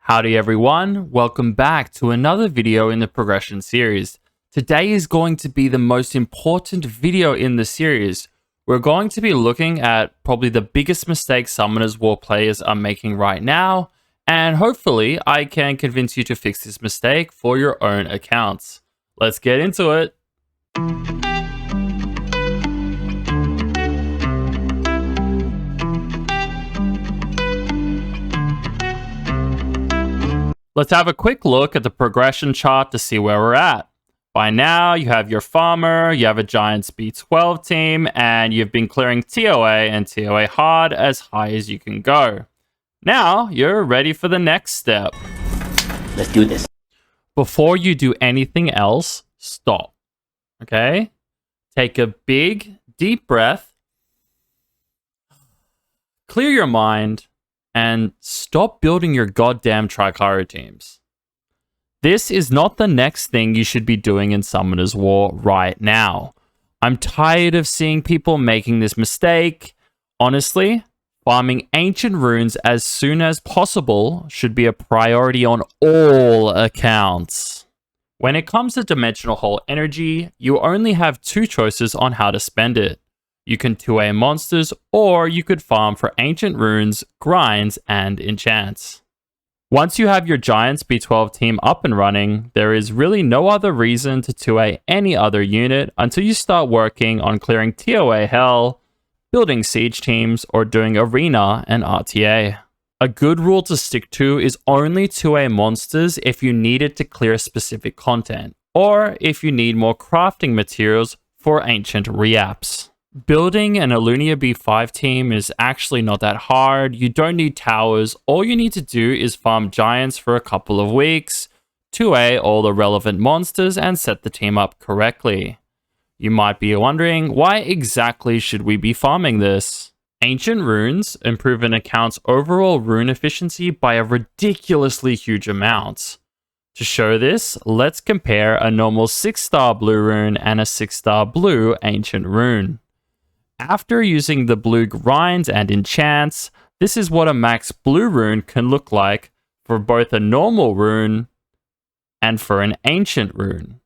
Howdy everyone, welcome back to another video in the progression series. Today is going to be the most important video in the series. We're going to be looking at probably the biggest mistake Summoners War players are making right now, and hopefully I can convince you to fix this mistake for your own accounts. Let's get into it. Let's have a quick look at the progression chart to see where we're at. By now, you have your farmer, you have a Giants B12 team, and you've been clearing TOA and TOA hard as high as you can go. Now, you're ready for the next step. Let's do this. Before you do anything else, stop. Okay? Take a big, deep breath. Clear your mind. And stop building your goddamn Tricara teams. This is not the next thing you should be doing in Summoners War right now. I'm tired of seeing people making this mistake. Honestly, farming ancient runes as soon as possible should be a priority on all accounts. When it comes to Dimensional Hole energy, you only have two choices on how to spend it. You can 2A monsters, or you could farm for ancient runes, grinds, and enchants. Once you have your Giants B12 team up and running, there is really no other reason to 2A any other unit until you start working on clearing TOA hell, building siege teams, or doing arena and RTA. A good rule to stick to is only 2A monsters if you need it to clear specific content, or if you need more crafting materials for ancient reaps. Building an Alunia B5 team is actually not that hard. You don't need towers. All you need to do is farm giants for a couple of weeks, 2A all the relevant monsters, and set the team up correctly. You might be wondering, why exactly should we be farming this? Ancient runes improve an account's overall rune efficiency by a ridiculously huge amount. To show this, let's compare a normal 6-star blue rune and a 6-star blue ancient rune. After using the blue grinds and enchants, this is what a max blue rune can look like for both a normal rune and for an ancient rune.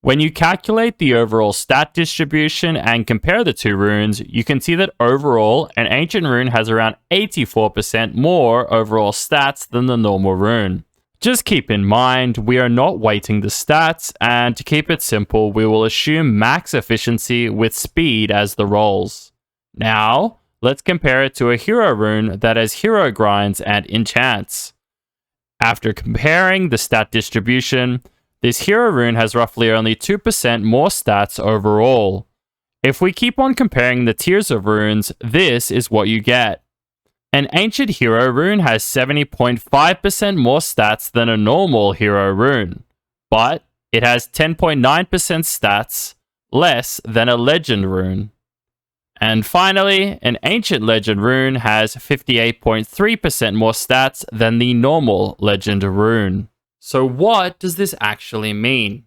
When you calculate the overall stat distribution and compare the two runes, you can see that overall, an ancient rune has around 84% more overall stats than the normal rune. Just keep in mind, we are not weighting the stats, and to keep it simple, we will assume max efficiency with speed as the rolls. Now, let's compare it to a hero rune that has hero grinds and enchants. After comparing the stat distribution, this hero rune has roughly only 2% more stats overall. If we keep on comparing the tiers of runes, this is what you get. An ancient hero rune has 70.5% more stats than a normal hero rune, but it has 10.9% stats less than a legend rune. And finally, an ancient legend rune has 58.3% more stats than the normal legend rune. So what does this actually mean?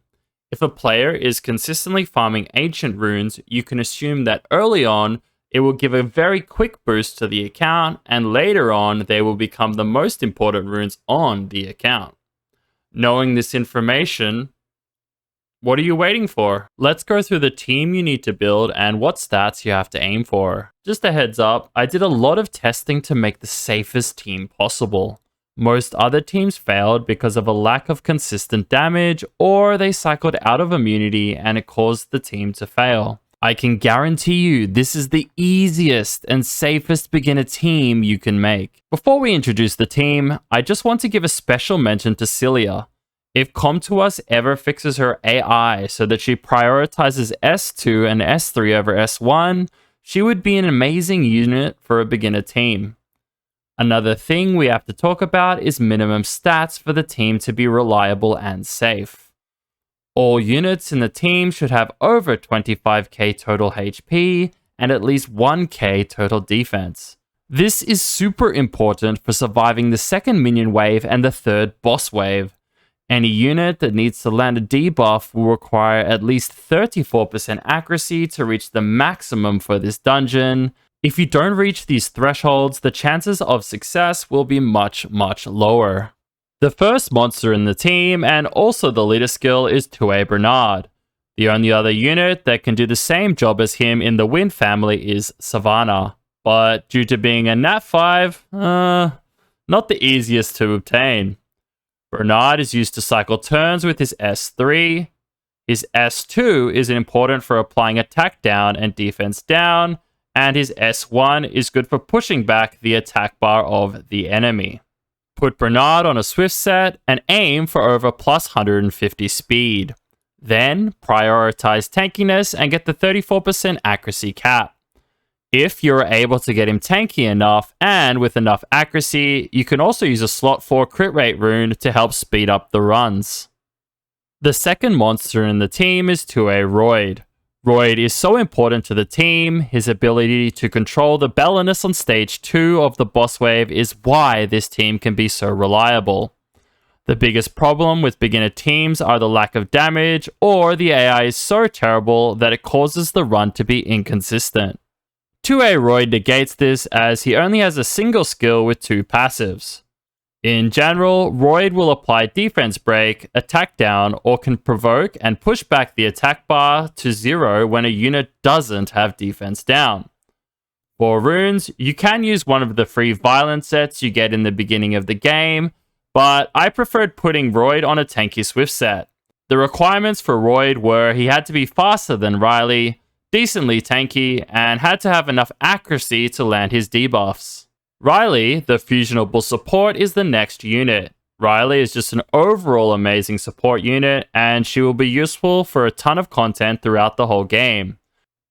If a player is consistently farming ancient runes, you can assume that early on, it will give a very quick boost to the account, and later on, they will become the most important runes on the account. Knowing this information, what are you waiting for? Let's go through the team you need to build and what stats you have to aim for. Just a heads up, I did a lot of testing to make the safest team possible. Most other teams failed because of a lack of consistent damage, or they cycled out of immunity and it caused the team to fail. I can guarantee you this is the easiest and safest beginner team you can make. Before we introduce the team, I just want to give a special mention to Cilia. If Com2Us ever fixes her AI so that she prioritizes S2 and S3 over S1, she would be an amazing unit for a beginner team. Another thing we have to talk about is minimum stats for the team to be reliable and safe. All units in the team should have over 25k total HP and at least 1k total defense. This is super important for surviving the second minion wave and the third boss wave. Any unit that needs to land a debuff will require at least 34% accuracy to reach the maximum for this dungeon, If you don't reach these thresholds, the chances of success will be much, much lower. The first monster in the team, and also the leader skill, is 2A Bernard. The only other unit that can do the same job as him in the Wind family is Savannah, but due to being a Nat 5, not the easiest to obtain. Bernard is used to cycle turns with his S3. His S2 is important for applying attack down and defense down, and his S1 is good for pushing back the attack bar of the enemy. Put Bernard on a Swift set and aim for over plus 150 speed. Then prioritize tankiness and get the 34% accuracy cap. If you're able to get him tanky enough and with enough accuracy, you can also use a slot 4 crit rate rune to help speed up the runs. The second monster in the team is 2A Royd. Royd is so important to the team, his ability to control the Bellinus on stage 2 of the boss wave is why this team can be so reliable. The biggest problem with beginner teams are the lack of damage, or the AI is so terrible that it causes the run to be inconsistent. 2A Royd negates this as he only has a single skill with 2 passives. In general, Royd will apply defense break, attack down, or can provoke and push back the attack bar to 0 when a unit doesn't have defense down. For runes, you can use one of the free violence sets you get in the beginning of the game, but I preferred putting Royd on a tanky Swift set. The requirements for Royd were he had to be faster than Riley, decently tanky, and had to have enough accuracy to land his debuffs. Riley, the fusionable support, is the next unit. Riley is just an overall amazing support unit, and she will be useful for a ton of content throughout the whole game.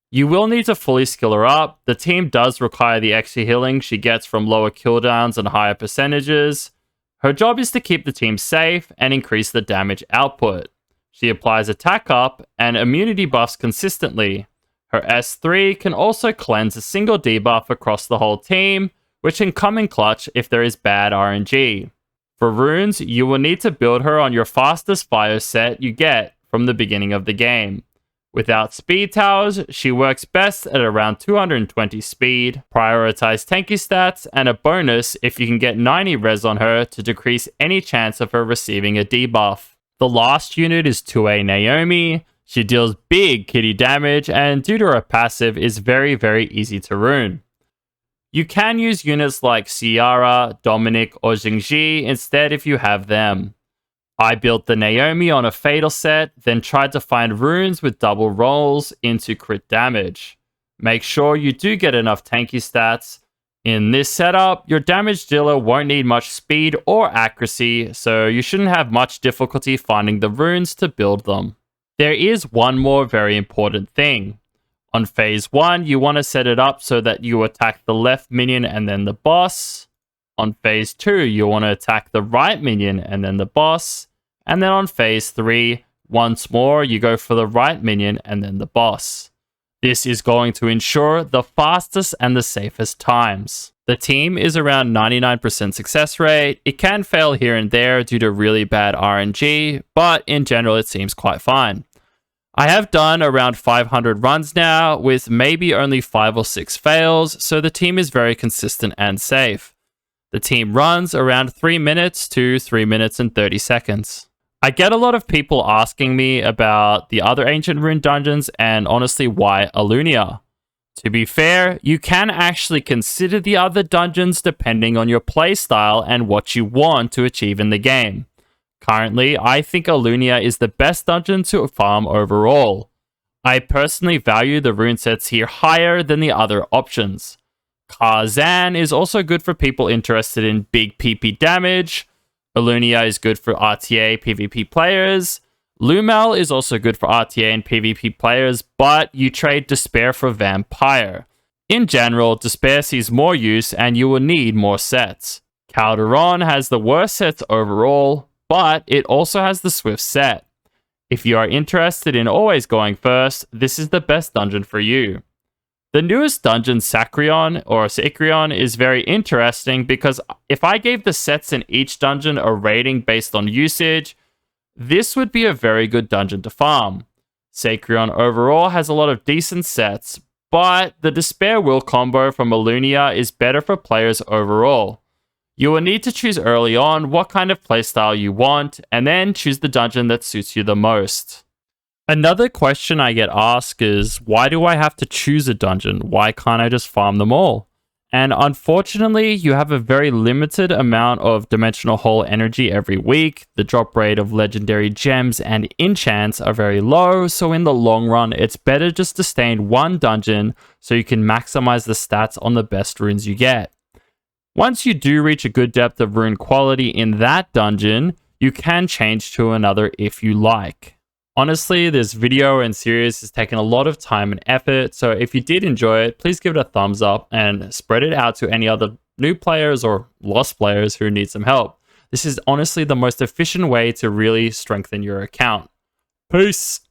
You will need to fully skill her up. The team does require the extra healing she gets from lower cooldowns and higher percentages. Her job is to keep the team safe and increase the damage output. She applies attack up and immunity buffs consistently. Her S3 can also cleanse a single debuff across the whole team, which can come in clutch if there is bad RNG. For runes, you will need to build her on your fastest fire set you get from the beginning of the game. Without speed towers, she works best at around 220 speed, prioritize tanky stats, and a bonus if you can get 90 res on her to decrease any chance of her receiving a debuff. The last unit is 2A Naomi. She deals big kitty damage, and due to her passive is very, very easy to rune. You can use units like Ciara, Dominic, or Jingji instead if you have them. I built the Naomi on a Fatal set, then tried to find runes with double rolls into crit damage. Make sure you do get enough tanky stats. In this setup, your damage dealer won't need much speed or accuracy, so you shouldn't have much difficulty finding the runes to build them. There is one more very important thing. On phase 1, you want to set it up so that you attack the left minion and then the boss. On phase 2, you want to attack the right minion and then the boss. And then on phase 3, once more, you go for the right minion and then the boss. This is going to ensure the fastest and the safest times. The team is around 99% success rate. It can fail here and there due to really bad RNG, but in general it seems quite fine. I have done around 500 runs now, with maybe only 5 or 6 fails, so the team is very consistent and safe. The team runs around 3 minutes to 3 minutes and 30 seconds. I get a lot of people asking me about the other Ancient Rune dungeons and honestly why Alunia. To be fair, you can actually consider the other dungeons depending on your playstyle and what you want to achieve in the game. Currently, I think Alunia is the best dungeon to farm overall. I personally value the rune sets here higher than the other options. Karzan is also good for people interested in big PP damage. Alunia is good for RTA PvP players. Lumel is also good for RTA and PvP players, but you trade Despair for Vampire. In general, Despair sees more use and you will need more sets. Calderon has the worst sets overall, but it also has the Swift set. If you are interested in always going first, this is the best dungeon for you. The newest dungeon, Sacrion, is very interesting because if I gave the sets in each dungeon a rating based on usage, this would be a very good dungeon to farm. Sacrion overall has a lot of decent sets, but the Despair Will combo from Alunia is better for players overall. You will need to choose early on what kind of playstyle you want, and then choose the dungeon that suits you the most. Another question I get asked is, why do I have to choose a dungeon? Why can't I just farm them all? And unfortunately, you have a very limited amount of Dimensional Hole energy every week. The drop rate of legendary gems and enchants are very low, so in the long run, it's better just to stay in one dungeon so you can maximize the stats on the best runes you get. Once you do reach a good depth of rune quality in that dungeon, you can change to another if you like. Honestly, this video and series has taken a lot of time and effort, so if you did enjoy it, please give it a thumbs up and spread it out to any other new players or lost players who need some help. This is honestly the most efficient way to really strengthen your account. Peace!